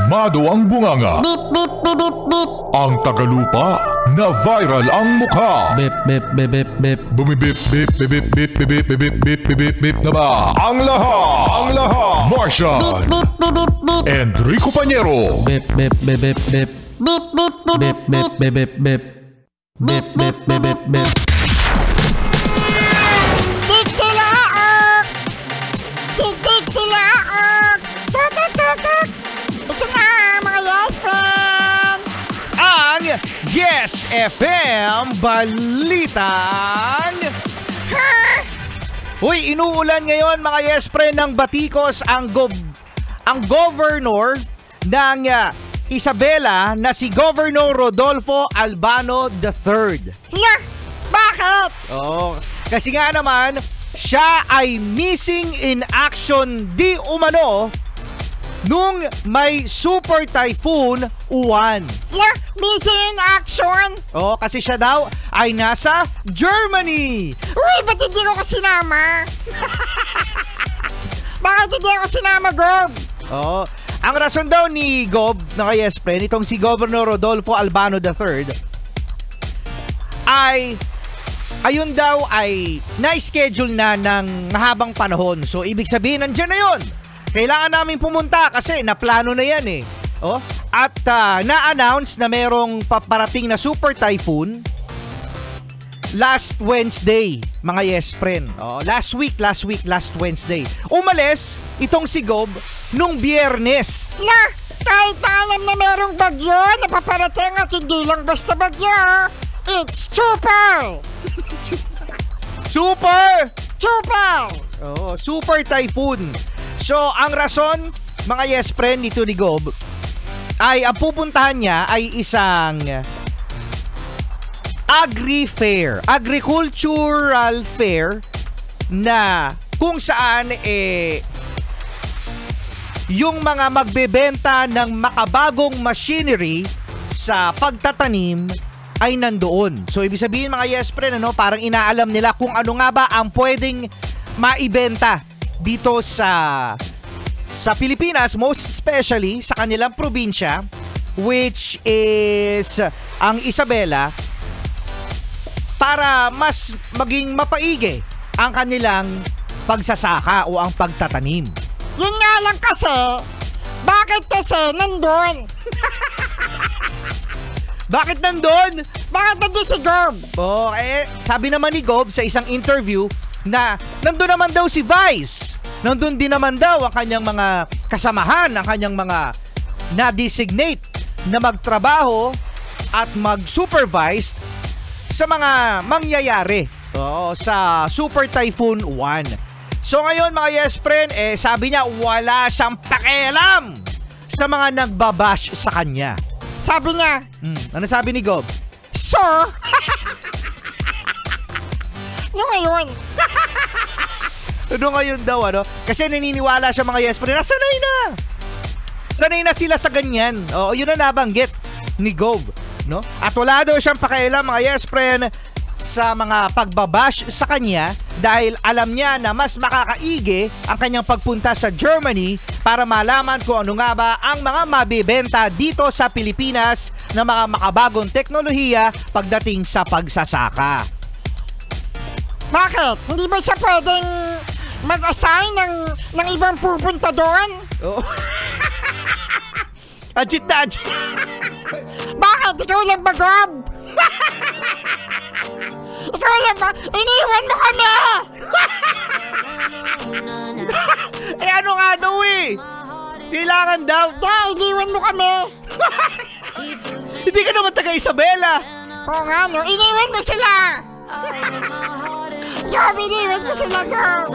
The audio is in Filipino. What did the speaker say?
kalmado ang bunganga. Beep, beep, beep, beep, beep. Ang tagalupa na viral ang mukha. Bip, bip, bip, bip, bip. Bumibip, bip, bip, bip, bip, bip, bip, bip, bip, bip, bip, bip na ba? Ang lahat! Martian! Beep, beep, beep, beep. Enrico Pañero! Bip, bip, bip, bip, bip. Beep, beep, beep, Bip, bip, bip, bip, bip. Bip, bip, bip, bip, bip. Tikilaok! Tikilaok! Tututukuk! Ito na mga yes friend! Ang Yes FM Balitang Uy, inuulan ngayon mga yes friend ng batikos ang governor ng Isabela na si Governor Rodolfo Albano III. Na! Bakit? Kasi nga naman, siya ay missing in action di umano nung may Super Typhoon Uwan. Na! Missing in action? Kasi siya daw ay nasa Germany. Uy, ba't hindi ko sinama? Bakit hindi ako sinama, Gob? Ang rason daw ni Gob, na kay yes friend, itong si Governor Rodolfo Albano III, ay ayun daw ay na-schedule na ng mahabang panahon. So, ibig sabihin, nandyan na yun. Kailangan namin pumunta kasi naplano na yan eh. At na-announce na merong paparating na super typhoon last Wednesday, mga yes friend. Last Wednesday. Umalis itong si Gob nung Biyernes. Na! Kahit na alam na merong bagyo na paparating at hindi lang basta bagyo, it's super! Super! Super! Super typhoon. So, ang rason, mga yes friend, nito ni Gob, ay ang pupuntahan niya ay isang agricultural fair na kung saan yung mga magbebenta ng makabagong machinery sa pagtatanim ay nandoon. So ibig sabihin mga yes friend, parang inaalam nila kung ano nga ba ang pwedeng maibenta dito sa Pilipinas, most especially sa kanilang probinsya, which is ang Isabela, para mas maging mapaigi ang kanilang pagsasaka o ang pagtatanim. Yun nga lang kasi, bakit kasi nandun? Bakit nandun? Bakit nandun si Gob? Sabi naman ni Gob sa isang interview na nandun naman daw si Vice. Nandun din naman daw ang kanyang mga kasamahan, ang kanyang mga na-designate na magtrabaho at mag-supervise sa mga mangyayari sa Super Typhoon 1. So ngayon mga yes friend, sabi niya wala siyang pakialam sa mga nagbabash sa kanya. Sabi niya, ano sabi ni Gob? So? Ano ngayon? Ano ngayon daw, Kasi naniniwala siya mga yes friend, sanay na sila sa ganyan. Yun na nabanggit ni Gob, At wala daw siyang pakialam mga yes friend sa mga pagbabash sa kanya dahil alam niya na mas makakaigi ang kanyang pagpunta sa Germany para malaman kung ano nga ba ang mga mabibenta dito sa Pilipinas na mga makabagong teknolohiya pagdating sa pagsasaka. Bakit? Hindi ba siya pwedeng mag-assign ng ibang pupunta doon? Ajit na ajit. Bakit? Ikaw lang ba, Gob? Ikaw lang ba? Iniwan mo kami! Ano nga daw Kailangan daw. Iniwan mo kami! Hindi ka naman taga Isabela. Oo nga, iniwan mo sila! Gob, iniwan mo sila, Gob!